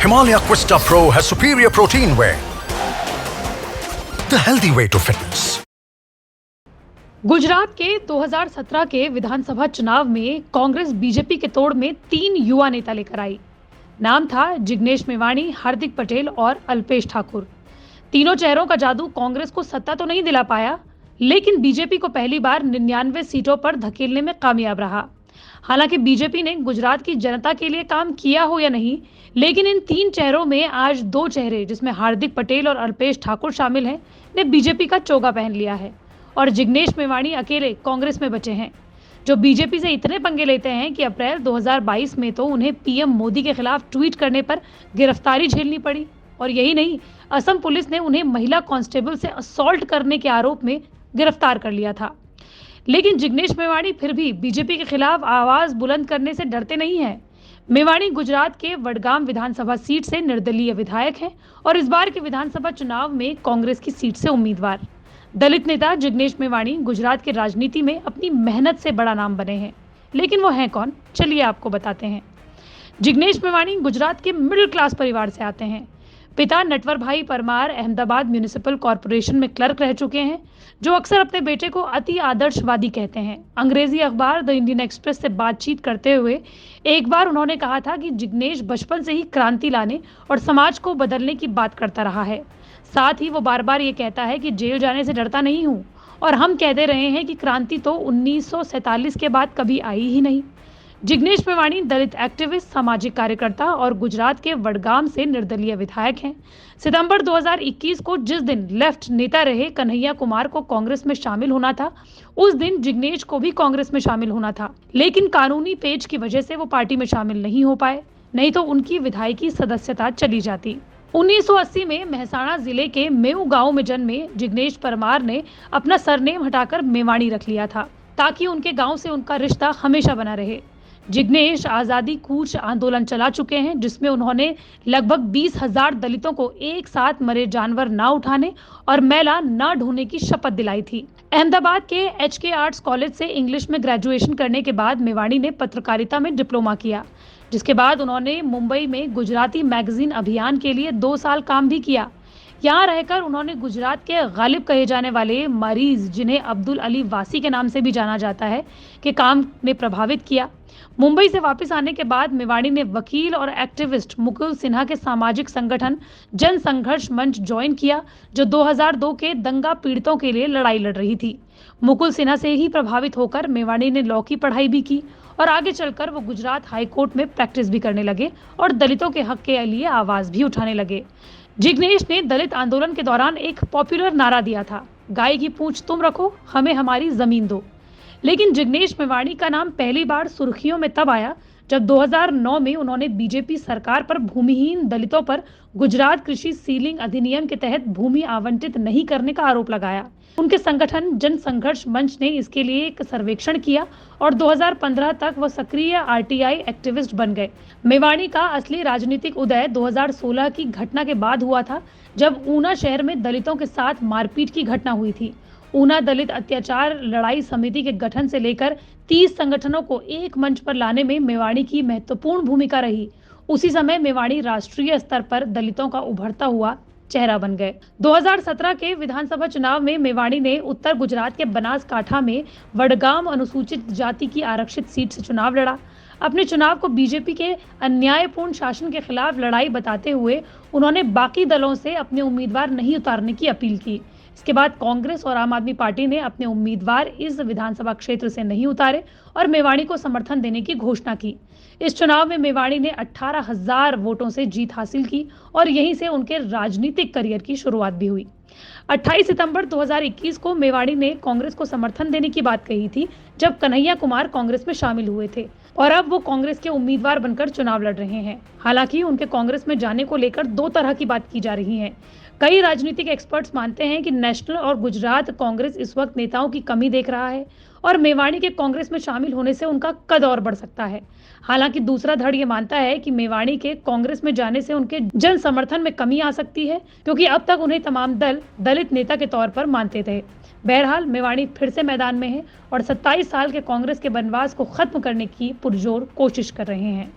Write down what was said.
Himalaya Quista Pro has superior protein whey. The healthy way to fitness. Gujarat के 2017 के विधानसभा चुनाव में कांग्रेस बीजेपी के तोड़ में 3 युवा नेता लेकर आई। नाम था जिग्नेश मेवाणी, हार्दिक पटेल और अल्पेश ठाकुर। तीनों चेहरों का जादू कांग्रेस को सत्ता तो नहीं दिला पाया, लेकिन बीजेपी को पहली बार 99 सीटों पर धकेलने में कामयाब रहा। हालांकि बीजेपी ने गुजरात की जनता के लिए काम किया हो या नहीं, लेकिन इन 3 चेहरों में आज 2 चेहरे, जिसमें हार्दिक पटेल और अल्पेश ठाकुर शामिल हैं, ने बीजेपी का चोगा पहन लिया है और जिग्नेश मेवाणी अकेले कांग्रेस में बचे हैं, जो बीजेपी से इतने पंगे लेते हैं कि अप्रैल 2022 में तो उन्हें पीएम मोदी के खिलाफ ट्वीट करने पर गिरफ्तारी झेलनी पड़ी। और यही नहीं, असम पुलिस ने उन्हें महिला कांस्टेबल से असॉल्ट करने के आरोप में गिरफ्तार कर लिया था। लेकिन जिग्नेश मेवाणी फिर भी बीजेपी के खिलाफ आवाज बुलंद करने से डरते नहीं हैं। मेवाणी गुजरात के वडगाम विधानसभा सीट से निर्दलीय विधायक हैं और इस बार के विधानसभा चुनाव में कांग्रेस की सीट से उम्मीदवार। दलित नेता जिग्नेश मेवाणी गुजरात की राजनीति में अपनी मेहनत से बड़ा नाम बने हैं, लेकिन वो हैं कौन, चलिए आपको बताते हैं। जिग्नेश मेवाणी गुजरात के मिडिल क्लास परिवार से आते हैं। पिता नटवर भाई परमार अहमदाबाद म्यूनिसिपल कॉरपोरेशन में क्लर्क रह चुके हैं, जो अक्सर अपने बेटे को अति आदर्शवादी कहते हैं। अंग्रेजी अखबार द इंडियन एक्सप्रेस से बातचीत करते हुए एक बार उन्होंने कहा था कि जिग्नेश बचपन से ही क्रांति लाने और समाज को बदलने की बात करता रहा है। साथ ही वो बार बार ये कहता है कि जेल जाने से डरता नहीं हूँ, और हम कहते रहे हैं कि क्रांति तो 1947 के बाद कभी आई ही नहीं। जिग्नेश मेवाणी दलित एक्टिविस्ट, सामाजिक कार्यकर्ता और गुजरात के वडगाम से निर्दलीय विधायक हैं। सितंबर 2021 को जिस दिन लेफ्ट नेता रहे कन्हैया कुमार को कांग्रेस में शामिल होना था, उस दिन जिग्नेश को भी कांग्रेस में शामिल होना था, लेकिन कानूनी पेच की वजह से वो पार्टी में शामिल नहीं हो पाए, नहीं तो उनकी विधायकी सदस्यता चली जाती। 1980 में मेहसाणा जिले के मेऊ गांव में जन्मे जिग्नेश परमार ने अपना सरनेम हटाकर मेवाणी रख लिया था, ताकि उनके गांव से उनका रिश्ता हमेशा बना रहे। जिग्नेश आज़ादी कूच आंदोलन चला चुके हैं, जिसमें उन्होंने लगभग 20,000 दलितों को एक साथ मरे जानवर ना उठाने और मैला ना ढोने की शपथ दिलाई थी। अहमदाबाद के HK आर्ट्स कॉलेज से इंग्लिश में ग्रेजुएशन करने के बाद मेवाणी ने पत्रकारिता में डिप्लोमा किया, जिसके बाद उन्होंने मुंबई में गुजराती मैगजीन अभियान के लिए 2 साल काम भी किया। यहाँ रहकर उन्होंने गुजरात के गालिब कहे जाने वाले मरीज, जिन्हें अब्दुल अली वासी के नाम से भी जाना जाता है, के काम ने प्रभावित किया। मुंबई से वापस आने के बाद मेवाणी ने वकील और एक्टिविस्ट मुकुल सिन्हा के सामाजिक संगठन जन संघर्ष मंच ज्वाइन किया, जो 2002 के दंगा पीड़ितों के लिए लड़ाई लड़ रही थी। मुकुल सिन्हा से ही प्रभावित होकर मेवाणी ने लॉ की पढ़ाई भी की और आगे चलकर वो गुजरात हाई कोर्ट में प्रैक्टिस भी करने लगे और दलितों के हक के लिए आवाज भी उठाने लगे। जिग्नेश ने दलित आंदोलन के दौरान एक पॉपुलर नारा दिया था, गाय की पूंछ तुम रखो, हमें हमारी जमीन दो। लेकिन जिग्नेश मेवाणी का नाम पहली बार सुर्खियों में तब आया जब 2009 में उन्होंने बीजेपी सरकार पर भूमिहीन दलितों पर गुजरात कृषि सीलिंग अधिनियम के तहत भूमि आवंटित नहीं करने का आरोप लगाया। उनके संगठन जन संघर्ष मंच ने इसके लिए एक सर्वेक्षण किया और 2015 तक वो सक्रिय RTI एक्टिविस्ट बन गए। मेवाणी का असली राजनीतिक उदय 2016 की घटना के बाद हुआ था, जब ऊना शहर में दलितों के साथ मारपीट की घटना हुई थी। ऊना दलित अत्याचार लड़ाई समिति के गठन से लेकर 30 संगठनों को एक मंच पर लाने में मेवाणी की महत्वपूर्ण भूमिका रही। उसी समय मेवाणी राष्ट्रीय स्तर पर दलितों का उभरता हुआ चेहरा बन गए। 2017 के विधानसभा चुनाव में मेवाणी ने उत्तर गुजरात के बनासकांठा में वडगाम अनुसूचित जाति की आरक्षित सीट से चुनाव लड़ा। अपने चुनाव को बीजेपी के अन्यायपूर्ण शासन के खिलाफ लड़ाई बताते हुए उन्होंने बाकी दलों से अपने उम्मीदवार नहीं उतारने की अपील की। इसके बाद कांग्रेस और आम आदमी पार्टी ने अपने उम्मीदवार इस विधानसभा क्षेत्र से नहीं उतारे और मेवाणी को समर्थन देने की घोषणा की। इस चुनाव में मेवाणी ने 18,000 वोटों से जीत हासिल की और यहीं से उनके राजनीतिक करियर की शुरुआत भी हुई। 28 सितंबर 2021 को मेवाणी ने कांग्रेस को समर्थन देने की बात कही थी, जब कन्हैया कुमार कांग्रेस में शामिल हुए थे, और अब वो कांग्रेस के उम्मीदवार बनकर चुनाव लड़ रहे हैं। हालांकि उनके कांग्रेस में जाने को लेकर 2 तरह की बात की जा रही है। कई राजनीतिक एक्सपर्ट्स मानते हैं कि नेशनल और गुजरात कांग्रेस इस वक्त नेताओं की कमी देख रहा है और मेवाणी के कांग्रेस में शामिल होने से उनका कद और बढ़ सकता है। हालांकि दूसरा धड़ ये मानता है कि मेवाणी के कांग्रेस में जाने से उनके जन समर्थन में कमी आ सकती है, क्योंकि अब तक उन्हें तमाम दल दलित नेता के तौर पर मानते थे। बहरहाल मेवाणी फिर से मैदान में है और 27 साल के कांग्रेस के बनवास को खत्म करने की पुरजोर कोशिश कर रहे हैं।